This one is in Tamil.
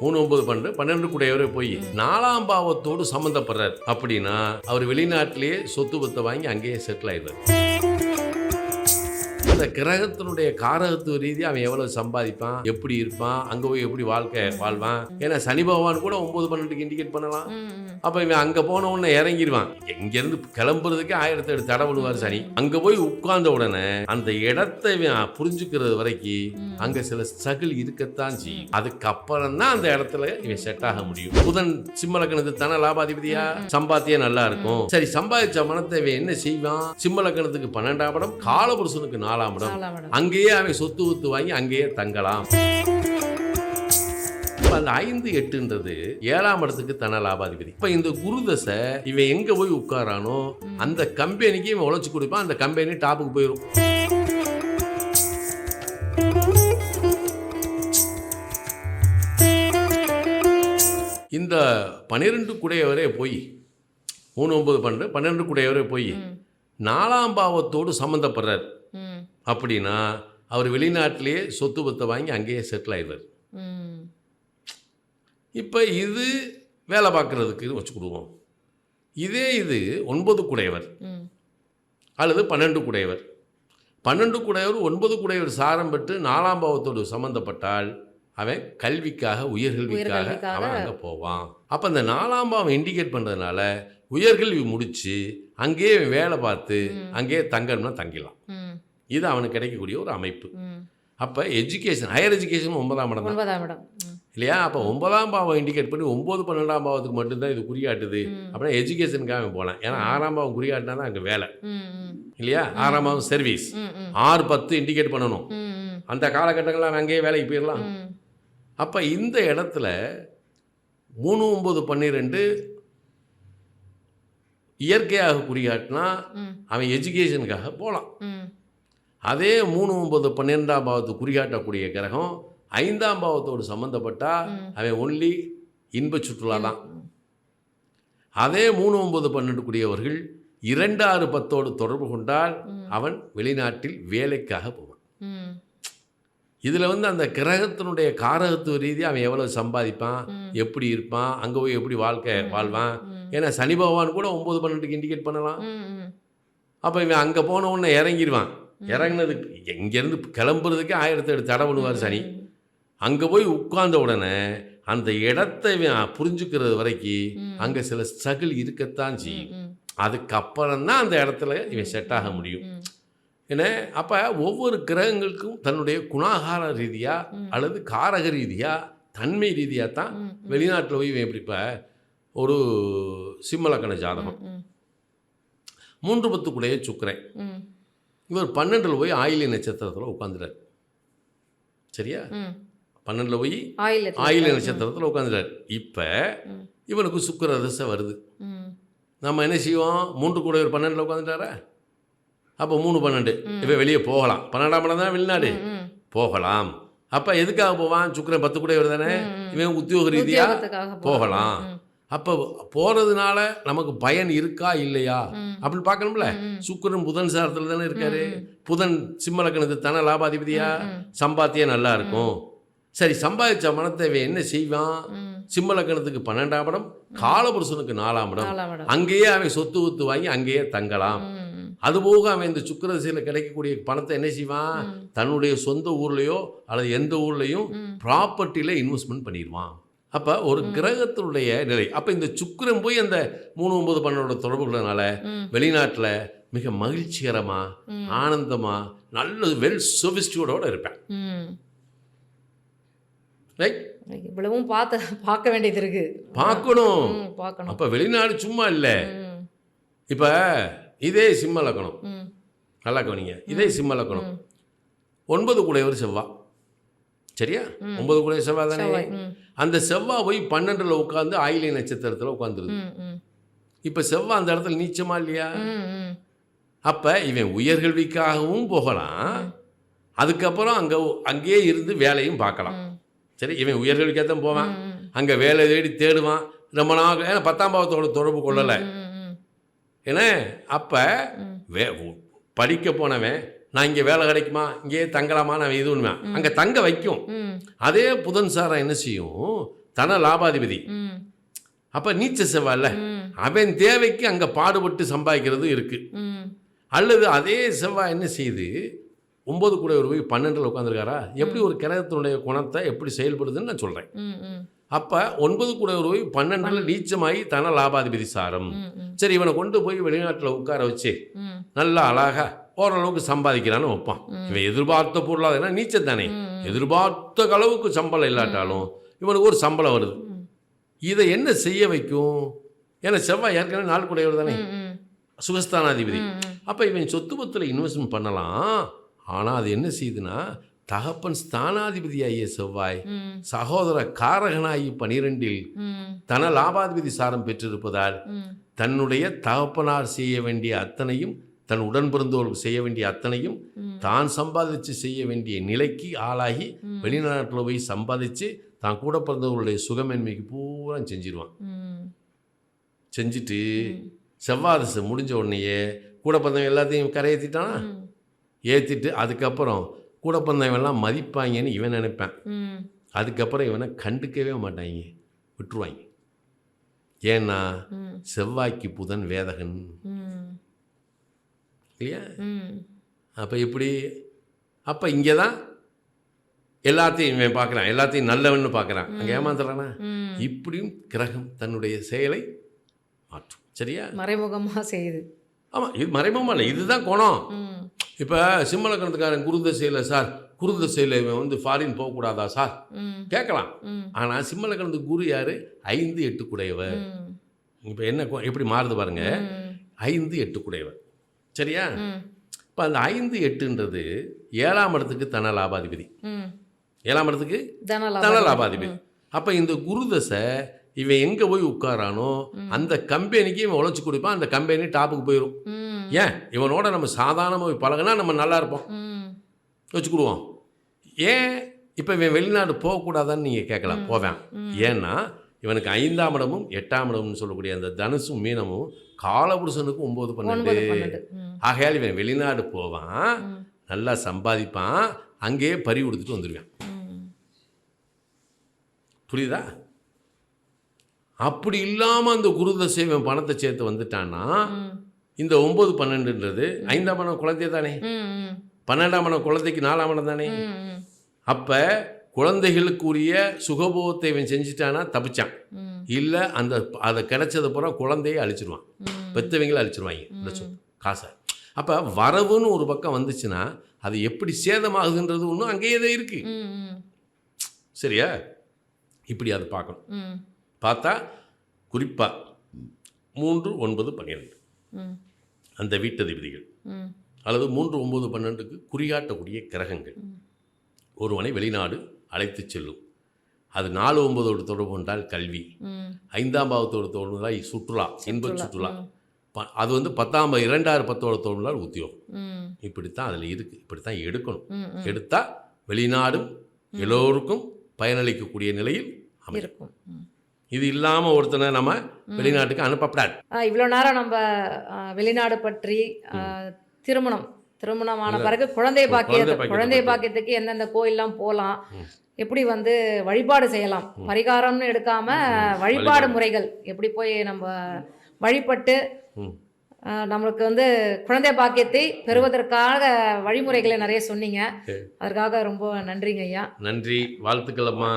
3 9 12 12 கூடையவரே போய் 4ஆம் பாவத்தோடு சம்பந்தப்படுறார் அப்படின்னா அவர் வெளிநாட்டிலேயே சொத்து பத்தை வாங்கி அங்கேயே செட்டில் ஆயிடுறார். இந்த கிரகத்தினுடைய காரகத்துவ ரீதியாக அவன் எவ்வளவு சம்பாதிப்பான், எப்படி இருப்பான், அங்க போய் எப்படி வாழ்க்கை வாழ்வான். ஏன்னா சனி பகவான் கூட 9 12க்கு இண்டிகேட் பண்ணலாம். அப்ப இவன் அங்க போன உடனே இறங்கிடுவான். எங்கிருந்து கிளம்புறதுக்கே 1008 தடை பண்ணுவார் சனி. அங்க போய் உட்கார்ந்த உடனே அந்த இடத்தை இவன் புரிஞ்சுக்கிறது வரைக்கும் அங்க சில ஸ்ட்ரகிள் இருக்கத்தான் செய்யும். அதுக்கப்புறம் தான் அந்த இடத்துல இவன் செட் ஆக முடியும். புதன் சிம்ம லக்னத்துக்கு தானே லாபாதிபதியா, சம்பாத்தியம் நல்லா இருக்கும். சரி, சம்பாதிச்ச மனத்தை இவன் என்ன செய்வான்? சிம்ம லக்னத்துக்கு 12ஆம் இடம், காலபுருஷனுக்கு 4ஆம் இடம். அங்கேயே அவன் சொத்து ஊத்து வாங்கி அங்கேயே தங்கலாம். அந்த 5 8ன்றது 7ஆம் இடத்துக்கு தன லாபாதிபதி. இப்ப இந்த குரு தசை இவன் எங்க போய் உட்காரானோ அந்த கம்பெனிக்கு இவன் உழைச்சு கொடுப்பான். அந்த கம்பெனி டாப்புக்கு போயிடும். இந்த 12 கூடையவரே போய் 3 9 12 12 கூடையவரே போய் 4ஆம் பாவத்தோடு சம்பந்தப்படுறார் அப்படின்னா அவர் வெளிநாட்டிலேயே சொத்து பத்தை வாங்கி அங்கேயே செட்டில் ஆயிடுவார். இப்போ இது வேலை பார்க்குறதுக்கு வச்சுக்கிடுவோம். இது 9 கூடையவர் அல்லது 12 கூடையவர். 12 கூடையவர் 9 கூடையவர் சாரம் பெற்று 4ஆம் பாவத்தோடு சம்மந்தப்பட்டால் அவன் கல்விக்காக உயர்கல்விக்காக அவன் அங்கே போவான். அப்போ அந்த 4ஆம் பாவம் இண்டிகேட் பண்ணுறதுனால உயர்கல்வி முடித்து அங்கேயே வேலை பார்த்து அங்கேயே தங்கணும்னா தங்கிடலாம். இது அவனுக்கு கிடைக்கக்கூடிய ஒரு அமைப்பு. அப்போ எஜுகேஷன், ஹையர் எஜுகேஷன் 9ஆம் இடம் தான் இல்லையா? அப்போ 9ஆம் பாவம் இண்டிகேட் பண்ணி 9 12ஆம் பாவத்துக்கு மட்டும்தான் இது குறியாட்டுது அப்படின்னா எஜுகேஷனுக்காக போகலாம். ஏன்னா 6ஆம் பாவம் குறியாட்டினா தான் அங்கே வேலை இல்லையா? 6ஆம் பாவம் சர்வீஸ், 6 10 இண்டிகேட் பண்ணணும். அந்த காலகட்டங்களில் அவன் அங்கேயே வேலைக்கு போயிடலாம். அப்போ இந்த இடத்துல 3 9 12 இயற்கையாக குறியாட்டினா அவன் எஜுகேஷனுக்காக போகலாம். அதே 3 9 12ஆம் பாவத்துக்கு குறிகாட்டக்கூடிய கிரகம் 5ஆம் பாவத்தோடு சம்மந்தப்பட்டா அவன் ஒன்லி இன்ப சுற்றுலா தான். அதே 3 9 12 கூடியவர்கள் 2 6 10ஓடு தொடர்பு கொண்டால் அவன் வெளிநாட்டில் வேலைக்காக போவான். இதில் அந்த கிரகத்தினுடைய காரகத்துவ ரீதியாக அவன் எவ்வளவு சம்பாதிப்பான், எப்படி இருப்பான், அங்கே போய் எப்படி வாழ்க்கை வாழ்வான். ஏன்னா சனி பகவான் கூட 9 12க்கு இண்டிகேட் பண்ணலாம். அப்போ இவன் அங்கே போன உடனே இறங்கிடுவான். இறங்கினதுக்கு எங்கேருந்து கிளம்புறதுக்கே 1008 தடை பண்ணுவார் சனி. அங்கே போய் உட்கார்ந்த உடனே அந்த இடத்தை இவன் புரிஞ்சுக்கிறது வரைக்கும் அங்கே சில ஸ்ட்ரகிள் இருக்கத்தான் செய்யும். அதுக்கப்புறம் தான் அந்த இடத்துல இவன் செட் ஆக முடியும். ஏன்னா அப்போ ஒவ்வொரு கிரகங்களுக்கும் தன்னுடைய குணாகார ரீதியாக அல்லது காரக ரீதியாக தன்மை ரீதியாக தான் வெளிநாட்டில் போய் இவன் எப்படி. இப்போ ஒரு சிம்மலக்கண ஜாதகம் 3 10 கூடைய சுக்கிரன், இவர் 12ல் போய் ஆயில்ய நட்சத்திரத்தில் உட்காந்துறார். சரியா? 12ல் போய் ஆயில்ய நட்சத்திரத்தில் உட்காந்துறார். இப்போ இவனுக்கு சுக்கிர தசை வருது. நம்ம என்ன செய்வோம்? 3 கூட இவர் 12ல் உட்காந்துட்டாரா? அப்போ 3 12 இவன் வெளியே போகலாம். 12ஆம் இடம் தான் வெளிநாடு, போகலாம். அப்போ எதுக்காக போவான்? சுக்கிரன் 10 கூட இவர் தானே, இவன் உத்தியோக ரீதியாக போகலாம். அப்போ போகிறதுனால நமக்கு பயன் இருக்கா இல்லையா அப்படின்னு பார்க்கணும்ல. சுக்கிரன் புதன் சாரத்தில் தானே இருக்காரு. புதன் சிம்ம லக்னத்துக்கு தானே லாபாதிபதியா, சம்பாத்தியம் நல்லா இருக்கும். சரி, சம்பாதிச்ச மனத்தை என்ன செய்வான்? சிம்ம லக்னத்துக்கு 12ஆம் இடம், காலபுருஷனுக்கு 4ஆம் இடம். அங்கேயே அவன் சொத்து ஊத்து வாங்கி அங்கேயே தங்கலாம். அதுபோக அவன் இந்த சுக்கிர திசையில் கிடைக்கக்கூடிய பணத்தை என்ன செய்வான்? தன்னுடைய சொந்த ஊர்லேயோ அல்லது எந்த ஊர்லேயும் ப்ராப்பர்ட்டியில் இன்வெஸ்ட்மெண்ட் பண்ணிடுவான். அப்போ ஒரு கிரகத்தினுடைய நிலை. அப்போ இந்த சுக்கிரன் போய் அந்த 3 9 12 தொடர்புகளனால வெளிநாட்டில் மிக மகிழ்ச்சிகரமாக ஆனந்தமாக நல்ல வெல் சொபிஸ்டியோட இருப்பேன். ரைட்? இவ்வளவும் பார்க்க வேண்டியது இருக்கு, பார்க்கணும். அப்போ வெளிநாடு சும்மா இல்லை. இப்போ இதே சிம்ம லக்னம், நல்லா கவனிங்க. இதே சிம்ம லக்னம் 9 கூடையவர் செவ்வாய். சரியா? 9 கூட செவ்வாய் தானே. அந்த செவ்வாய் போய் 12ல் உட்காந்து ஆயில்ய நட்சத்திரத்தில் உட்காந்துருது. இப்போ செவ்வாய் அந்த இடத்துல நீச்சமா இல்லையா? அப்போ இவன் உயர்கல்விக்காகவும் போகலாம், அதுக்கப்புறம் அங்கேயே இருந்து வேலையும் பார்க்கலாம். சரி, இவன் உயர்கல்விக்காக தான் போவான், அங்கே வேலை தேடுவான் ரொம்ப நாள். ஏன்னா 10ஆம் பாவத்தோட தொடர்பு கொள்ளலை. ஏன்னா அப்போ படிக்க போனவன் நான் இங்கே வேலை கிடைக்குமா, இங்கேயே தங்கலாமா, நான் இது உண்மை அங்கே தங்க வைக்கும். அதே புதன் சாரம் என்ன செய்யும்? தன லாபாதிபதி. ம் அப்போ நீச்ச செவ்வாய்ல ம் அவன் தேவைக்கு அங்கே பாடுபட்டு சம்பாதிக்கிறது இருக்குது. ம் அல்லது அதே செவ்வாய் என்ன செய்யுது, 9 கூட போய் 12ல் உட்காந்துருக்காரா, எப்படி ஒரு கிரகத்தினுடைய குணத்தை எப்படி செயல்படுதுன்னு நான் சொல்கிறேன். ம் ம் அப்போ 9 கூட போய் 12ல் நீச்சமாகி தன லாபாதிபதி சாரம். சரி, இவனை கொண்டு போய் வெளிநாட்டில் உட்கார வச்சு ம் நல்லா அழகாக ஓரளவுக்கு சம்பாதிக்கிறான்னு வைப்பான். இவன் எதிர்பார்த்த பொருளாதார நீச்சம் தானே, எதிர்பார்த்த அளவுக்கு சம்பளம் இல்லாட்டாலும் இவனுக்கு ஒரு சம்பளம் வருது. இதை என்ன செய்ய வைக்கும்? ஏன்னா செவ்வாய் ஏற்கனவே 4 கூடையவர் தானே, ம் சுகஸ்தானாதிபதி. ம் அப்போ இவன் சொத்து பத்தில் இன்வெஸ்ட்மெண்ட் பண்ணலாம். ஆனால் அது என்ன செய்யுதுன்னா, தகப்பன் ஸ்தானாதிபதியாகிய செவ்வாய் ம் சகோதர காரகனாகி 12ல் ம் தன லாபாதிபதி சாரம் பெற்றிருப்பதால் ம் தன்னுடைய தகப்பனார் செய்ய வேண்டிய அத்தனையும், தன் உடன் பிறந்தவர்களுக்கு செய்ய வேண்டிய அத்தனையும் தான் சம்பாதிச்சு செய்ய வேண்டிய நிலைக்கு ஆளாகி வெளிநாட்டில் போய் சம்பாதிச்சு தான் கூட பிறந்தவர்களுடைய சுகமேன்மைக்கு பூரா செஞ்சிருவான். ம் செஞ்சுட்டு செவ்வாதசை முடிஞ்ச உடனேயே கூட பிறந்தவங்க எல்லாத்தையும் கரையேற்றிட்டானா, ஏற்றிட்டு அதுக்கப்புறம் கூட பிறந்தவங்கெல்லாம் மதிப்பாங்கன்னு இவன் நினைப்பேன். ம் அதுக்கப்புறம் இவனை கண்டுக்கவே மாட்டாங்க, விட்டுருவாங்க. ஏன்னா செவ்வாய்க்கு புதன் வேதகன் ம் இல்லையா? ம் அப்போ இப்படி அப்போ இங்கே தான் எல்லாத்தையும் இவன் பார்க்குறான், எல்லாத்தையும் நல்லவன்னு பார்க்குறான். அங்கே ஏமாத்துறானா? இப்படியும் கிரகம் தன்னுடைய செயலை மாற்றும். சரியா? மறைமுகமாக செய்யுது. ஆமாம், இது மறைமுகமாக இல்லை, இதுதான் குணம். ம் இப்போ சிம்மலக்கணத்துக்காரன் குருதசையில் சார், குருதசையில் இவன் வந்து ஃபாரின் போகக்கூடாதா சார் ம் கேட்கலாம். ம் ஆனால் சிம்மலக்கணத்துக்கு குரு யார்? 5, 8 கூடையவர். ம் இப்போ என்ன எப்படி மாறுது பாருங்க, ம் 5, 8 கூடையவர். சரியா? ம் இப்போ அந்த 5, 8ன்றது 7ஆம் இடத்துக்கு தன லாபாதிபதி. ம் 7ஆம் இடத்துக்கு தன தன லாபாதிபதி. அப்போ இந்த குருதசை இவன் எங்கே போய் உட்காரானோ அந்த கம்பெனிக்கு இவன் உழைச்சி கொடுப்பான். அந்த கம்பெனி டாப்புக்கு போயிடும். ம் ஏன்? இவனோட நம்ம சாதாரணமாக போய் பழகுனா நம்ம நல்லா இருப்போம், ம் வச்சுக்கிடுவோம். ஏன் இப்போ இவன் வெளிநாடு போகக்கூடாதான்னு நீங்கள் கேட்கலாம். போவேன். ஏன்னா இவனுக்கு 5ஆம் இடமும் 8ஆம் இடம்னு சொல்லக்கூடிய அந்த தனுசும் மீனமும் காலபுருஷனுக்கு 9, 12. 12. ஆகையால் இவன் வெளிநாடு போவான், நல்லா சம்பாதிப்பான், அங்கேயே பறி கொடுத்துட்டு வந்துடுவான். புரியுதா? அப்படி இல்லாமல் அந்த குருதசை இவன் பணத்தை சேர்த்து வந்துட்டான்னா, இந்த 9, 12ன்றது 5ஆம் இடம் குழந்தை தானே, 12ஆம் இடம் குழந்தைக்கு 4ஆம் இடம் தானே. அப்போ குழந்தைகளுக்குரிய சுகபோகத்தை இவன் செஞ்சுட்டானா தப்பிச்சான். இல்லை அந்த அதை கிடைச்சது பூரா குழந்தையை அழிச்சிருவான், பெற்றவங்களை அழிச்சிருவாங்க இந்த காசை. அப்போ வரவுன்னு ஒரு பக்கம் வந்துச்சுன்னா அது எப்படி சேதமாகுதுன்றது ஒன்றும் அங்கேயே தான் இருக்குது. சரியா? இப்படி அதை பார்க்கணும். பார்த்தா குறிப்பாக 3, 9, 12 அந்த வீட்டதிபதிகள் அல்லது 3, 9, 12க்கு குறிகாட்டக்கூடிய கிரகங்கள் ஒருவனை வெளிநாடு அழைத்து செல்லும். அது 4, 9 தொடர்பு கொண்டால் கல்வி, 5ஆம் பாவத்தோடு தொடர்பு கொண்டால் சுற்றுலா, இன்ப சுற்றுலா. அது வந்து 10ஆம் 2, 6, 10 தொடர்பு கொண்டால் உத்தியோகம். இப்படித்தான் அதில் இருக்குது. இப்படித்தான் எடுக்கணும். எடுத்தால் வெளிநாடும் எல்லோருக்கும் பயனளிக்கக்கூடிய நிலையில் இருக்கும். இது இல்லாமல் ஒருத்தனை நம்ம வெளிநாட்டுக்கு அனுப்பப்படாது. இவ்வளோ நேரம் நம்ம வெளிநாடு பற்றி, திருமணமான பிறகு குழந்தை பாக்கியத்துக்கு எந்தெந்த கோயிலெலாம் போகலாம், எப்படி வந்து வழிபாடு செய்யலாம், பரிகாரம்னு எடுக்காம வழிபாடு முறைகள் எப்படி போய் நம்ம வழிபட்டு நம்மளுக்கு வந்து குழந்தை பாக்கியத்தை பெறுவதற்காக வழிமுறைகளை நிறைய சொன்னீங்க. அதற்காக ரொம்ப நன்றிங்க ஐயா. நன்றி, வாழ்த்துக்கள் அம்மா.